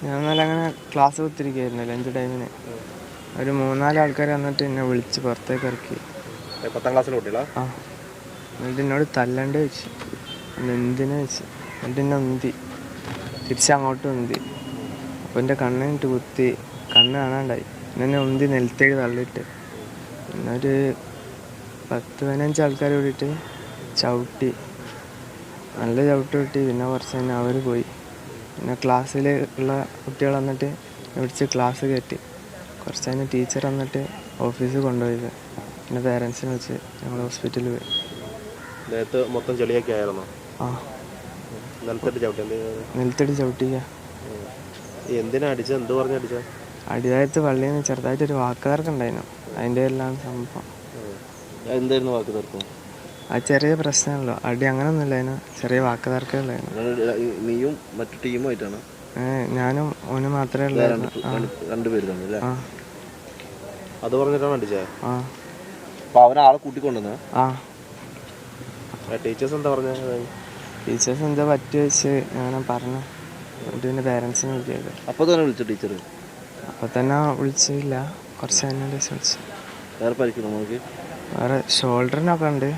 ഞാൻ നല്ല അങ്ങനെ ക്ലാസ് കുത്തിരിക്കുകയായിരുന്നു ലഞ്ച് ടൈമിന്. ഒരു 3-4 ആൾക്കാർ വന്നിട്ട് എന്നെ വിളിച്ച് പുറത്തേക്ക് ഇറക്കി. 10ാം ക്ലാസ്സിലെ കുട്ടികളാ? ആ, എന്നിട്ട് എന്നോട് തല്ലണ്ട് വെച്ച്. എന്തിനാ വെച്ച്. എന്നിട്ട് എന്നെ ഉന്തി, തിരിച്ചങ്ങോട്ട് ഉന്തി. അപ്പോൾ എൻ്റെ കണ്ണിട്ട് കുത്തി, കണ്ണ് കാണാണ്ടായി. എന്നെ ഉന്തി നിലത്തേക്ക് തള്ളിയിട്ട് എന്നൊരു 10-15 ആൾക്കാർ കൂടിയിട്ട് ചവിട്ടി, നല്ല ചവിട്ട് കിട്ടി. പിന്നെ കുറച്ച് കഴിഞ്ഞ് അവർ പോയി. പിന്നെ ക്ലാസ്സിൽ ഉള്ള കുട്ടികൾ വന്നിട്ട് വിളിച്ച് ക്ലാസ് കയറ്റി. കുറച്ച് കഴിഞ്ഞ് ടീച്ചർ വന്നിട്ട് ഓഫീസിൽ കൊണ്ടുപോയത്. പിന്നെ പേരൻസിനെ വെച്ച് ഞങ്ങൾ ഹോസ്പിറ്റലിൽ പോയി. ദേഹത്ത് മൊത്തം ചെളിയൊക്കെ ആയിരുന്നോ? ആ, നിലത്തിട്ട് ചവിട്ടി? നിലത്തടി ചവിട്ടിക്കുക. എന്തിനാ അടിച്ചത്? എന്ത് പറഞ്ഞ് അടിച്ചത്? അടിതായത്ത് പള്ളിയിൽ നിന്ന് ചെറുതായിട്ടൊരു വാക്കുതർക്കുണ്ടായിരുന്നു. അതിൻ്റെ എല്ലാം സംഭവം. എന്തായിരുന്നു വാക്ക് തർക്കം? അത് ചെറിയ പ്രശ്നമല്ലോ, അടി അങ്ങനെയൊന്നുമില്ല. അതിന് ചെറിയ വാക്കുതർക്കമുണ്ടായിരുന്നു. നീയും മറ്റു ടീമുമായിട്ടാണ്? ഞാനും ഓന് മാത്രമേ ഉള്ളായിരുന്നു. രണ്ടുപേര് തമ്മിൽ? ആ, അത് പറഞ്ഞിട്ടാണ് അടിച്ചത്? ആ. അപ്പോൾ അവനാളെ കൂട്ടിക്കൊണ്ടുവന്ന? ആ. ടീച്ചേഴ്സ് എന്താ പറഞ്ഞത്? ടീച്ചേഴ്സ് എന്താ പറ്റി വെച്ച് അങ്ങനെ പറഞ്ഞു. എന്നിട്ട് പിന്നെ പേരൻസിനെ വിളിച്ചത്. അപ്പോൾ തന്നെ വിളിച്ചു ടീച്ചർ? അപ്പോൾ തന്നെ വിളിച്ചില്ല, കുറച്ച് കഴിഞ്ഞ വിളിച്ചു. വേറെ പരിക്കുന്നു നമുക്ക്? വേറെ ഷോൾഡറിനൊക്കെ ഉണ്ട്,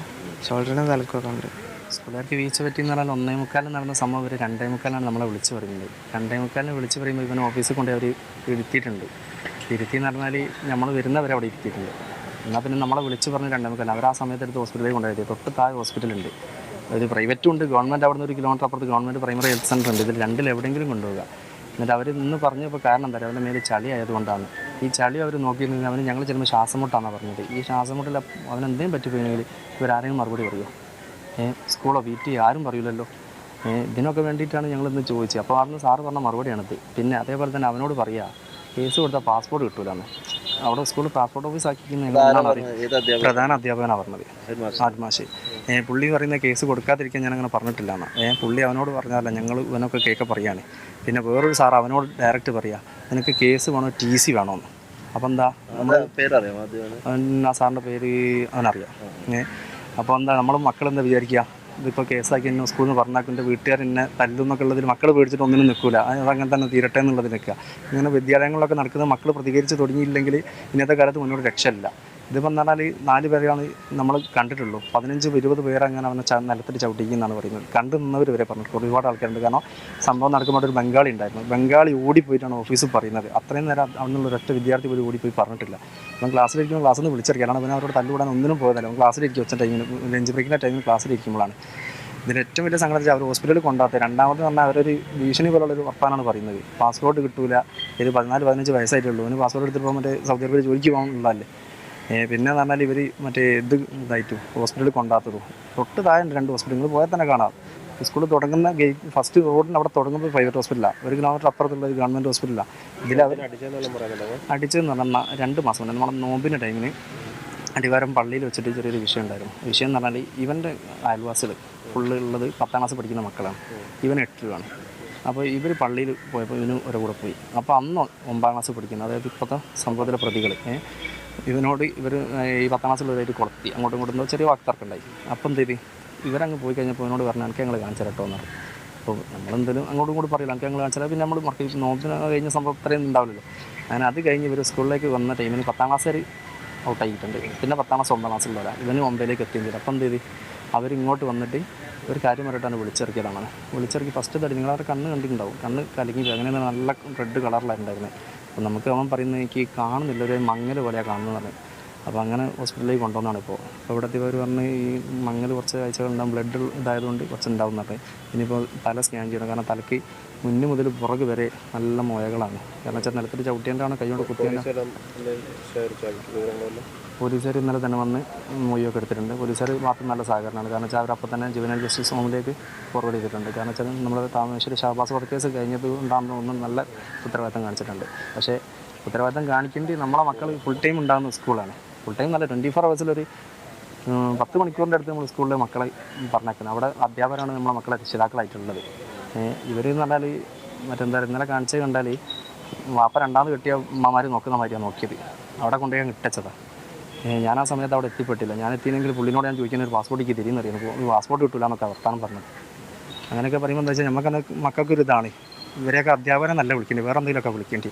ഷോൾഡറിന് തലക്കൊക്കെ ഉണ്ട്. സ്കൂളുകാർക്ക് വീഴ്ച പറ്റിയെന്ന് പറഞ്ഞാൽ 1:45 നടന്ന സംഭവം ഒരു 2:45 നമ്മളെ വിളിച്ച് പറയുന്നത്. 2:45 വിളിച്ച് പറയുമ്പോൾ ഇവനെ ഓഫീസിൽ കൊണ്ട് അവർ ഇരുത്തിയിട്ടുണ്ട്. ഇരുത്തിയെന്ന് പറഞ്ഞാൽ നമ്മൾ വരുന്നവരെ അവിടെ ഇരുത്തിയിട്ടുണ്ട്. എന്നാൽ പിന്നെ നമ്മളെ വിളിച്ച് പറഞ്ഞ് 2:45 അവർ ആ സമയത്തെടുത്ത് ഹോസ്പിറ്റലിൽ കൊണ്ടുപോയത്. തൊട്ട് താഴെ ഹോസ്പിറ്റലുണ്ട്, ഒരു പ്രൈവറ്റും ഉണ്ട്, ഗവൺമെൻറ് അവിടെ നിന്ന് 1 കിലോമീറ്റർ അപ്പുറത്ത് ഗവൺമെൻറ് പ്രൈമറി ഹെൽത്ത് സെൻ്റർ ഉണ്ട്. ഇതിൽ രണ്ടിലെവിടെയെങ്കിലും കൊണ്ടുപോകുക. എന്നിട്ട് അവർ ഇന്ന് പറഞ്ഞപ്പോൾ കാരണം എന്താ പറയുക, അവൻ്റെ മേലെ ചളി ആയതുകൊണ്ടാണ്. ഈ ചളി അവർ നോക്കിയിരുന്നെങ്കിൽ അവന് ഞങ്ങൾ ചെല്ലുമ്പോൾ ശ്വാസം മുട്ടാണെന്നാണ് പറഞ്ഞത്. ഈ ശ്വാസം മുട്ടിൽ അവനെന്തെങ്കിലും പറ്റിപ്പോയെങ്കിൽ ഇവരാരെങ്കിലും മറുപടി പറയുമോ? സ്കൂളോ വീട്ടിൽ ആരും പറയില്ലല്ലോ. ഇതിനൊക്കെ വേണ്ടിയിട്ടാണ് ഞങ്ങളിന്ന് ചോദിച്ചത്. അപ്പോൾ അവിടുന്ന് സാറ് പറഞ്ഞ മറുപടിയാണിത്. പിന്നെ അതേപോലെ തന്നെ അവനോട് പറയുക, കേസ് കൊടുത്താൽ പാസ്പോർട്ട് കിട്ടൂലെന്ന്. അവിടെ സ്കൂളിൽ പാസ്പോർട്ട് ഓഫീസ് ആക്കിയിരിക്കുന്ന പ്രധാന അധ്യാപകനാണ് പറഞ്ഞത്, ആത്മാശി. പുള്ളി പറയുന്ന കേസ് കൊടുക്കാതിരിക്കാൻ ഞാനങ്ങനെ പറഞ്ഞിട്ടില്ല എന്ന്. പുള്ളി അവനോട് പറഞ്ഞാലല്ല, ഞങ്ങൾ ഇവനൊക്കെ കേൾക്കെ പറയുകയാണ്. പിന്നെ വേറൊരു സാർ അവനോട് ഡയറക്റ്റ് പറയുക, നിനക്ക് കേസ് വേണോ TC വേണമെന്ന്. അപ്പോൾ എന്താ, നമ്മൾ ആ സാറിൻ്റെ പേര് അവനറിയാം. അപ്പോൾ എന്താ, നമ്മൾ മക്കളെന്താ വിചാരിക്കുക, ഇതിപ്പോൾ കേസാക്കി എന്നെ സ്കൂളിൽ നിന്ന് പറഞ്ഞാൽ വീട്ടുകാർ എന്നെ തല്ലുന്നൊക്കെ ഉള്ളതിൽ മക്കൾ പേടിച്ചിട്ട് ഒന്നിനും നിൽക്കില്ല. അതങ്ങനെ തന്നെ തീരട്ടെ എന്നുള്ളത് നിൽക്കുക. ഇങ്ങനെ വിദ്യാലയങ്ങളിലൊക്കെ നടക്കുന്ന മക്കൾ പ്രതികരിച്ച് തുടങ്ങിയില്ലെങ്കിൽ ഇന്നത്തെ കാലത്ത് മുന്നോട്ട് രക്ഷയില്ല. ഇതിപ്പോൾ പറഞ്ഞാൽ 4 പേരാണ് നമ്മൾ കണ്ടിട്ടുള്ളൂ. 15-20 പേരങ്ങനെ അവനെ നിലത്തിട്ട് ചവിട്ടിക്കുന്നതാണ് പറയുന്നത്. കണ്ടു നിന്നവർ വരെ പറഞ്ഞിട്ട് ഒരുപാട് ആൾക്കാരുണ്ട്. കാരണം സംഭവം നടക്കുമ്പോൾ ഒരു ബംഗാളി ഉണ്ടായിരുന്നു. ബംഗാളി ഓടിപ്പോയിട്ടാണ് ഓഫീസിൽ പറയുന്നത്. അത്രയും നേരം അവിടുന്ന് ഒരൊറ്റ വിദ്യാർത്ഥി പോലും ഓടിപ്പോയി പറഞ്ഞിട്ടില്ല. അവൻ ക്ലാസ്സിലിരിക്കുമ്പോൾ ക്ലാസ്സിൽ നിന്ന് വിളിച്ചിറക്കിയാണ്. അവൻ അവരോട് തല്ലുകൂടാൻ ഒന്നിനും പോയതല്ല. അവൻ ക്ലാസ്സിലിരിക്കും, ഒച്ച ടൈമിന് ലഞ്ച് ബ്രേക്കിൻ്റെ ടൈമിൽ ക്ലാസ്സിലിരിക്കുമ്പോഴാണ്. ഇതിന് ഏറ്റവും വലിയ സംഗതി അവർ ഹോസ്പിറ്റലിൽ കൊണ്ടാത്തത്. രണ്ടാമത് പറഞ്ഞാൽ അവരൊരു ഭീഷണി പോലുള്ളൊരു വർത്താനാണ് പറയുന്നത്. പാസ്പോർട്ട് കിട്ടൂല, ഇത് 14-15 വയസ്സായിട്ടുള്ളൂ. അവന് പാസ്പോർട്ട് എടുത്തിട്ട് മറ്റേ സൗദി അറേബ്യയിൽ ജോലിക്ക് പോകാനുള്ളതല്ലേ. പിന്നെ എന്ന് പറഞ്ഞാൽ ഇവർ മറ്റേ ഇതായിട്ടും ഹോസ്പിറ്റലിൽ കൊണ്ടാത്തതും. തൊട്ട് താഴെ 2 ഹോസ്പിറ്റലുകൾ പോയാൽ തന്നെ കാണാം. സ്കൂളിൽ തുടങ്ങുന്ന ഗേറ്റ് ഫസ്റ്റ് റോഡിന് അവിടെ തുടങ്ങുമ്പോൾ പ്രൈവറ്റ് ഹോസ്പിറ്റലാണ്, 1 കിലോമീറ്റർ അപ്പുറത്തുള്ള ഒരു ഗവൺമെൻറ് ഹോസ്പിറ്റലാണ്. ഇതിലവർ അടിച്ചതെന്ന് പറഞ്ഞാൽ 2 മാസം മുന്നേ നമ്മളെ നോമ്പിൻ്റെ ടൈമിന് അടിവാരം പള്ളിയിൽ വെച്ചിട്ട് ചെറിയൊരു വിഷയം ഉണ്ടായിരുന്നു. വിഷയം എന്ന് പറഞ്ഞാൽ ഇവൻ്റെ അയൽവാസികൾ ഫുള്ള് ഉള്ളത് 10ാം ക്ലാസ് പഠിക്കുന്ന മക്കളാണ്. ഇവൻ 8ലാണ്. അപ്പോൾ ഇവർ പള്ളിയിൽ പോയപ്പോൾ ഇവന് ഒരു കൂടെ പോയി. അപ്പോൾ അന്ന് 9ാം ക്ലാസ് പഠിക്കുന്നത്, അതായത് ഇപ്പോഴത്തെ സംഭവത്തിലെ പ്രതികൾ ഇവനോട് ഇവർ ഈ 10ാം ക്ലാസ്സിലുള്ളവരായിട്ട് കൊളത്തി അങ്ങോട്ടും ഇങ്ങോട്ടും ചെറിയ വാക്തർക്കുണ്ടായി. അപ്പം എന്ത് ചെയ്ത് ഇവരങ്ങ് പോയി കഴിഞ്ഞപ്പോൾ ഇവനോട് പറഞ്ഞാൽ എനിക്ക് ഞങ്ങൾ കാണിച്ചു തരട്ടോ എന്ന് പറഞ്ഞു. അപ്പോൾ നമ്മളെന്തെങ്കിലും അങ്ങോട്ടും കൂടി പറയില്ല, എനിക്ക് ഞങ്ങൾ കാണിച്ചാൽ പിന്നെ നമ്മൾ മക്കൾ നോമ്പിന് കഴിഞ്ഞ സംഭവം ഇത്രയും ഉണ്ടാവില്ലല്ലോ. അങ്ങനെ അത് കഴിഞ്ഞ് ഇവർ സ്കൂളിലേക്ക് വന്ന ടൈമിന് 10ാം ക്ലാസ് വരെ ഔട്ടായിട്ടുണ്ട്. പിന്നെ 10ാം ക്ലാസ് 9ാം ക്ലാസ്സിലുള്ളവരാ. ഇവന് 9ലേക്ക് എത്തുകയും ചെയ്തു. അപ്പം എന്ത് ചെയ്ത് അവരിങ്ങോട്ട് വന്നിട്ട് ഒരു കാര്യം പറഞ്ഞിട്ടാണ് വിളിച്ചിറക്കിയതാണ്. വിളിച്ചിറക്കി ഫസ്റ്റ് തടി നിങ്ങളവരുടെ കണ്ണ് കണ്ടിട്ടുണ്ടാവും, കണ്ണ് കലങ്ങി അങ്ങനെ നല്ല റെഡ് കളറിലായിട്ടുണ്ടായിരുന്നത്. അപ്പോൾ നമുക്ക് അവൻ പറയുന്നത് എനിക്ക് കാണുന്നില്ല, ഒരു മങ്ങൽ പോലെയാണ് കാണുന്നത് പറഞ്ഞു. അപ്പോൾ അങ്ങനെ ഹോസ്പിറ്റലിലേക്ക് കൊണ്ടുവന്നാണ്. ഇപ്പോൾ ഇവിടുത്തെ ഇവർ പറഞ്ഞ് ഈ മങ്ങൽ കുറച്ച് ആഴ്ചകളുണ്ടാകും, ബ്ലഡ് ഇതായതുകൊണ്ട് കുറച്ച് ഉണ്ടാവും എന്ന് പറഞ്ഞത്. ഇനിയിപ്പോൾ തല സ്കാൻ ചെയ്യണം, കാരണം തലയ്ക്ക് മുന്ന് മുതൽ പുറക് വരെ നല്ല മുഴകളാണ്. കാരണം വെച്ചാൽ നിലത്തിട്ട് ചവിട്ടിയേണ്ടാണ്, കൈകൊണ്ട് കുത്തിയേണ്ട. പോലീസുകാർ ഇന്നലെ തന്നെ വന്ന് മൊഴിയൊക്കെ എടുത്തിട്ടുണ്ട്. പോലീസുകാർ മാത്രം നല്ല സഹകരണമാണ്. കാരണം വെച്ചാൽ അവരപ്പോൾ തന്നെ ജുവനൈൽ ജസ്റ്റിസ് ഹോമിലേക്ക് ഫോർവേഡ് ചെയ്തിട്ടുണ്ട്. കാരണം വെച്ചാൽ നമ്മൾ താമരശ്ശേരി ഷാബാസ് വധക്കേസ് കഴിഞ്ഞത് ഉണ്ടാകുന്ന ഒന്നും നല്ല ഉത്തരവാദിത്തം കാണിച്ചിട്ടുണ്ട്. പക്ഷേ ഉത്തരവാദിത്തം കാണിക്കേണ്ടി നമ്മളെ മക്കൾ ഫുൾ ടൈം ഉണ്ടാകുന്ന സ്കൂളാണ്. ഫുൾ ടൈം നല്ല 24 ഹവേഴ്സിലൊരു 10 മണിക്കൂറിൻ്റെ അടുത്ത് നമ്മൾ സ്കൂളിലെ മക്കളെ പറഞ്ഞേക്കുന്നത്. അവിടെ അധ്യാപകരാണ് നമ്മളെ മക്കളെ രക്ഷിതാക്കളായിട്ടുള്ളത്. ഇവരെന്ന് പറഞ്ഞാൽ മറ്റെന്താ ഇന്നലെ കാണിച്ചത് കണ്ടാൽ വാപ്പ 2ാമത് കെട്ടിയ അമ്മമാർ നോക്കുന്ന മാതിരിയാണ് നോക്കിയത്. അവിടെ കൊണ്ടുപോയി ഇട്ടച്ചതാണ്. ഞാൻ ആ സമയത്ത് അവിടെ എത്തിപ്പെട്ടില്ല. ഞാൻ എത്തിയെങ്കിൽ പുള്ളിനോട് ഞാൻ ചോദിക്കുന്ന ഒരു പാസ്പോർട്ടിക്ക് തിരിയുന്നറിയുന്നു. ഒരു പാസ്പോർട്ട് കിട്ടില്ല എന്നൊക്കെ വർത്താനം പറഞ്ഞത്. അങ്ങനെയൊക്കെ പറയുമ്പോൾ എന്താ വെച്ചാൽ നമുക്കെന്താ മക്കൾക്കൊരു ഇതാണ്, ഇവരെയൊക്കെ അധ്യാപനം നല്ല വിളിക്കേണ്ടി വേറെ എന്തെങ്കിലുമൊക്കെ വിളിക്കേണ്ടി